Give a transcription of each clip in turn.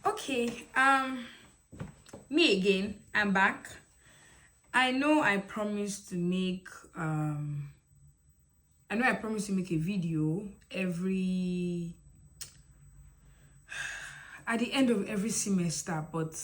Okay, me again. I'm back. I know I promised to make a video every at the end of every semester, but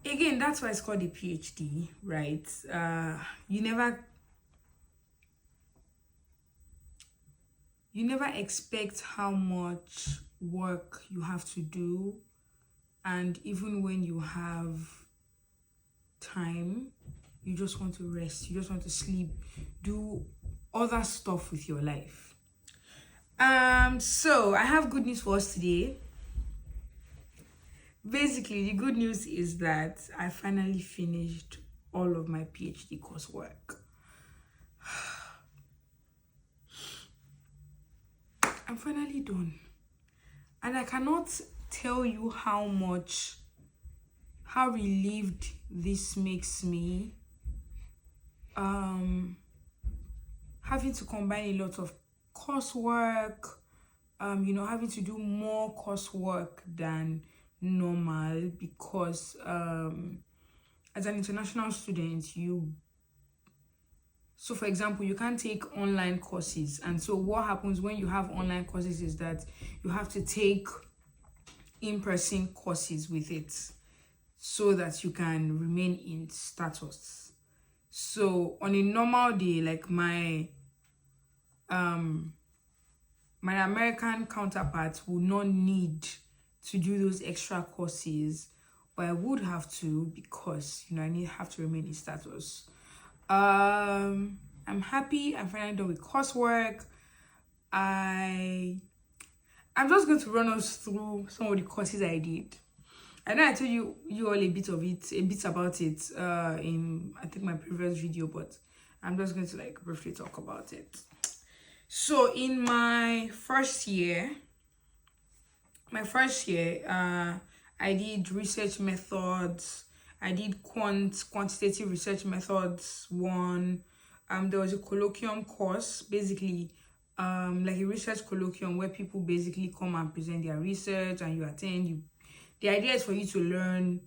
again, that's why it's called a PhD, right? You never expect how much work you have to do, and even when you have time, you just want to rest, you just want to sleep, do other stuff with your life. So I have good news for us today. Basically, the good news is that I finally finished all of my PhD coursework. I'm finally done. And I cannot tell you how relieved this makes me. Having to combine a lot of coursework, having to do more coursework than normal because as an international student, so for example, you can't take online courses. And so what happens when you have online courses is that you have to take in-person courses with it so that you can remain in status. So on a normal day, like my American counterparts would not need to do those extra courses, but I would have to because I have to remain in status. I'm happy I'm finally done with coursework. I'm just going to run us through some of the courses I did. I know I told you all a bit about it in I think my previous video, but I'm just going to briefly talk about it. So in my first year, I did research methods. I did quantitative research methods 1. There was a colloquium course, basically like a research colloquium where people basically come and present their research and you attend. The idea is for you to learn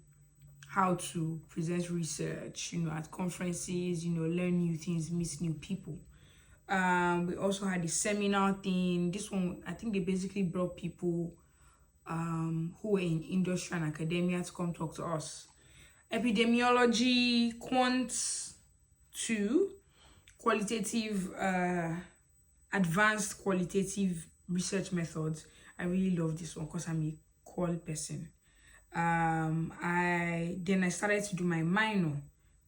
how to present research, at conferences, learn new things, meet new people. We also had the seminar thing. This one, I think they basically brought people who were in industry and academia to come talk to us. Epidemiology, Quant 2, qualitative, advanced qualitative research methods. I really love this one because I'm a qual person. I started to do my minor.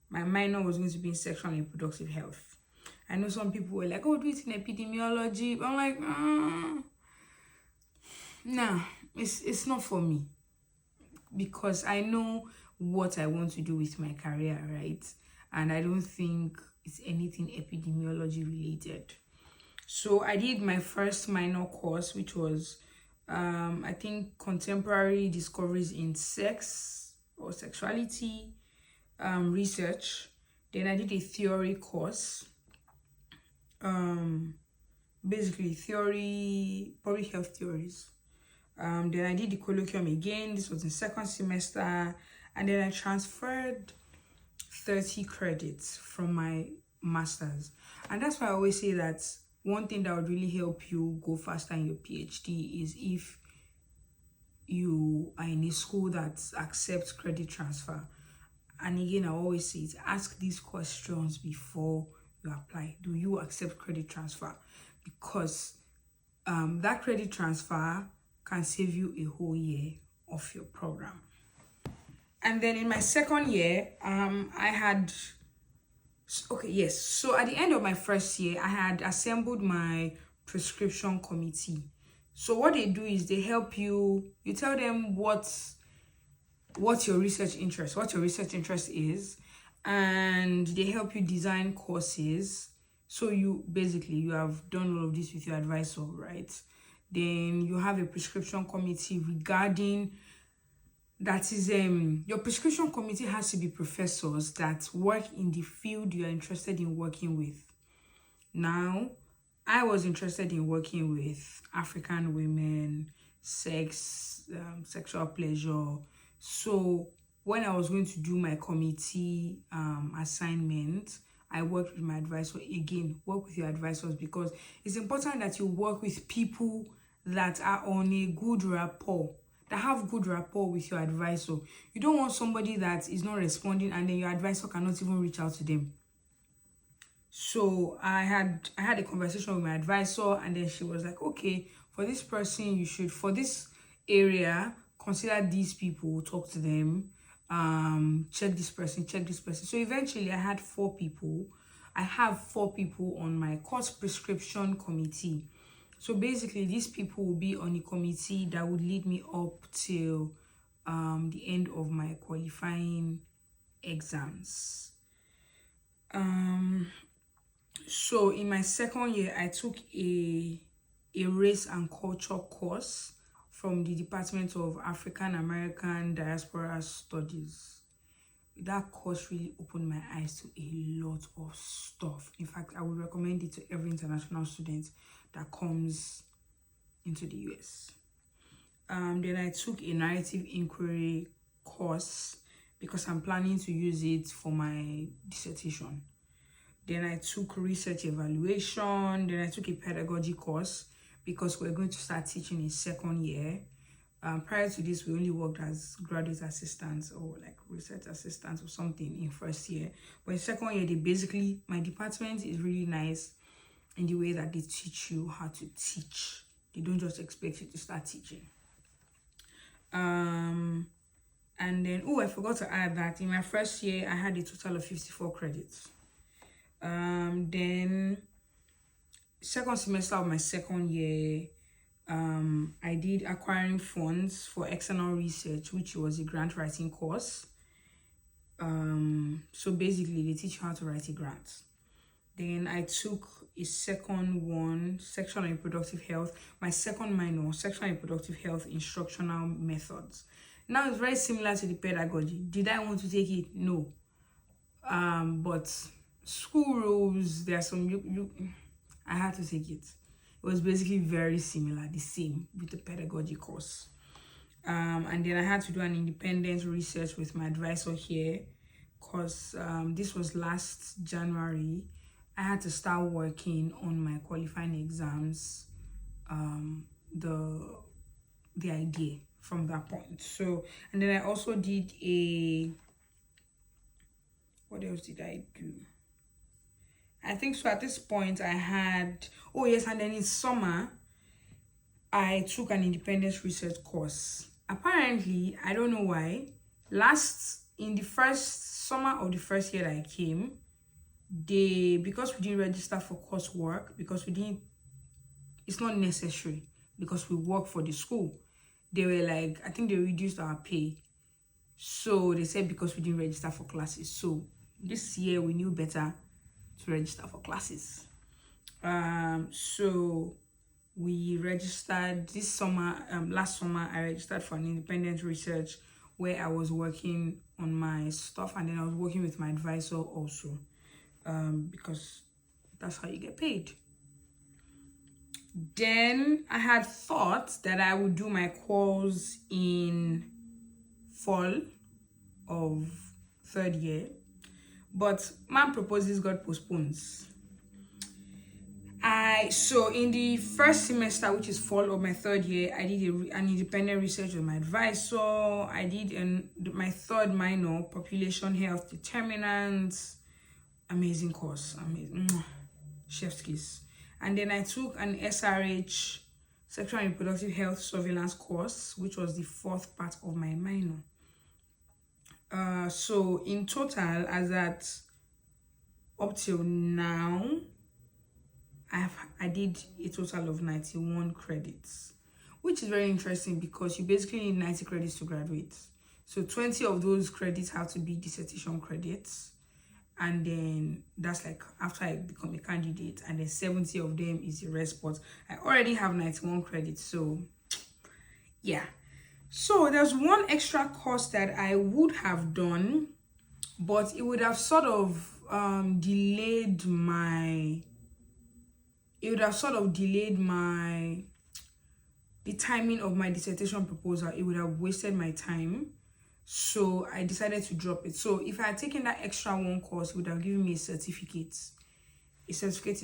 My minor was going to be in sexual and reproductive health. I know some people were like, oh, do it in epidemiology. But I'm like, nah, it's not for me. Because I know what I want to do with my career, right? And I don't think it's anything epidemiology related. So I did my first minor course, which was, I think, contemporary discoveries in sex or sexuality research. Then I did a theory course, basically theory, public health theories. Then I did the colloquium again. This was in second semester. And then I transferred 30 credits from my master's. And that's why I always say that one thing that would really help you go faster in your PhD is if you are in a school that accepts credit transfer. And again, I always say it, ask these questions before you apply. Do you accept credit transfer? Because that credit transfer can save you a whole year of your program. And then in my second year, so at the end of my first year, I had assembled my prescription committee. So what they do is they help you tell them what's your research interest is, and they help you design courses. So you have done all of this with your advisor, right? Then you have a prescription committee regarding that is your prescription committee has to be professors that work in the field you're interested in working with. Now, I was interested in working with African women, sex, sexual pleasure. So when I was going to do my committee assignment, I worked with my advisor. Again, work with your advisors, because it's important that you work with people that are on a good rapport, that have good rapport with your advisor. You don't want somebody that is not responding and then your advisor cannot even reach out to them. So I had a conversation with my advisor, and then she was like, okay, for this person, you should, for this area, consider these people, talk to them, check this person. So eventually I had 4 people. I have 4 people on my course prescription committee. So basically these people will be on a committee that would lead me up till the end of my qualifying exams. So in my second year, I took a race and culture course from the Department of African American Diaspora Studies. That course really opened my eyes to a lot of stuff. In fact, I would recommend it to every international student that comes into the US. Then I took a narrative inquiry course because I'm planning to use it for my dissertation. Then I took research evaluation. Then I took a pedagogy course because we're going to start teaching in second year. Prior to this, we only worked as graduate assistants or like research assistants or something in first year. But in second year, they basically, my department is really nice in the way that they teach you how to teach. They don't just expect you to start teaching. And then, I forgot to add that in my first year, I had a total of 54 credits. Then second semester of my second year, I did acquiring funds for external research, which was a grant writing course. So basically they teach you how to write a grant. Then I took a second one, sexual and reproductive health. My second minor, sexual and reproductive health instructional methods. Now it's very similar to the pedagogy. Did I want to take it? No. But school rules, there are some I had to take it. It was basically very similar, the same with the pedagogy course. And then I had to do an independent research with my advisor here, because this was last January. I had to start working on my qualifying exams, the idea from that point. So, and then I also did what else did I do? I think so at this point I had, and then in summer, I took an independent research course. Apparently, I don't know why, in the first summer of the first year that I came, because we didn't register for coursework, because it's not necessary, because we work for the school, they were like, I think they reduced our pay. So they said because we didn't register for classes. So this year we knew better to register for classes. So we registered this summer. Last summer I registered for an independent research where I was working on my stuff, and then I was working with my advisor also, because that's how you get paid. Then I had thought that I would do my course in fall of third year, but my proposals got postponed. So in the first semester, which is fall of my third year, I did an independent research with my advisor. I did my third minor, population health determinants. Amazing course, amazing, chef's kiss. And then I took an SRH, sexual and reproductive health surveillance course, which was the fourth part of my minor. So in total, as at up till now, I did a total of 91 credits, which is very interesting because you basically need 90 credits to graduate. So 20 of those credits have to be dissertation credits, and then that's like after I become a candidate, and then 70 of them is the rest. But I already have 91 credits, so yeah. So there's one extra course that I would have done, but it would have sort of delayed my the timing of my dissertation proposal, it would have wasted my time. So I decided to drop it. So if I had taken that extra one course, it would have given me a certificate in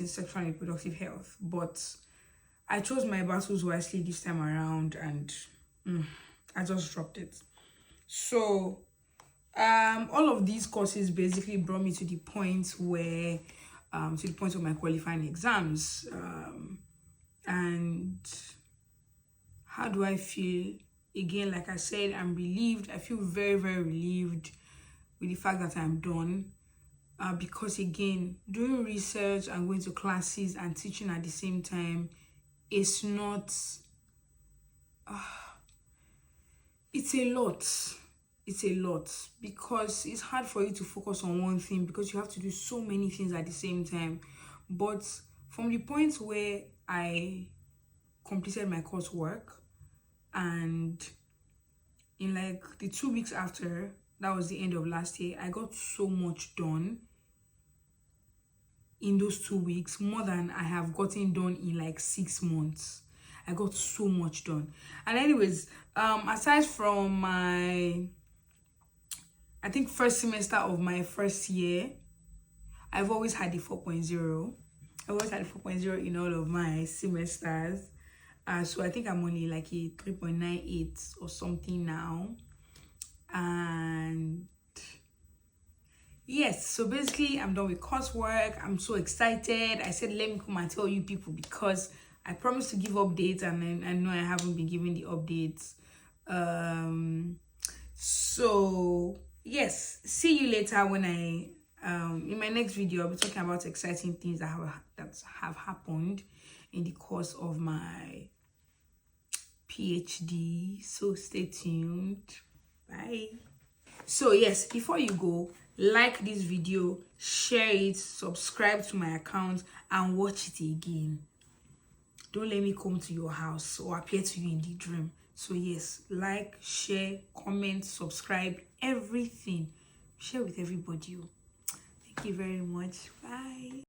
sexual and reproductive health. But I chose my battles wisely this time around, and I just dropped it. So all of these courses basically brought me to the point where to the point of my qualifying exams. And how do I feel? Again, like I said, I'm relieved. I feel very, very relieved with the fact that I'm done. Because again, doing research and going to classes and teaching at the same time is not... it's a lot. It's a lot, because it's hard for you to focus on one thing because you have to do so many things at the same time. But from the point where I completed my coursework, and in like the 2 weeks after, that was the end of last year, I got so much done in those 2 weeks, more than I have gotten done in like 6 months. I got so much done. And anyways, aside from my, I think, first semester of my first year, I've always had the 4.0. I've always had a 4.0 in all of my semesters. So I think I'm only like a 3.98 or something now. And yes, so basically I'm done with coursework. I'm so excited. I said, let me come and tell you people, because I promised to give updates, and I know I haven't been giving the updates. So yes, see you later when I in my next video. I'll be talking about exciting things that have happened in the course of my PhD. So stay tuned. Bye. So yes, before you go, like this video, share it, subscribe to my account, and watch it again. Don't let me come to your house or appear to you in the dream. So yes, like, share, comment, subscribe, everything. Share with everybody. Thank you very much. Bye.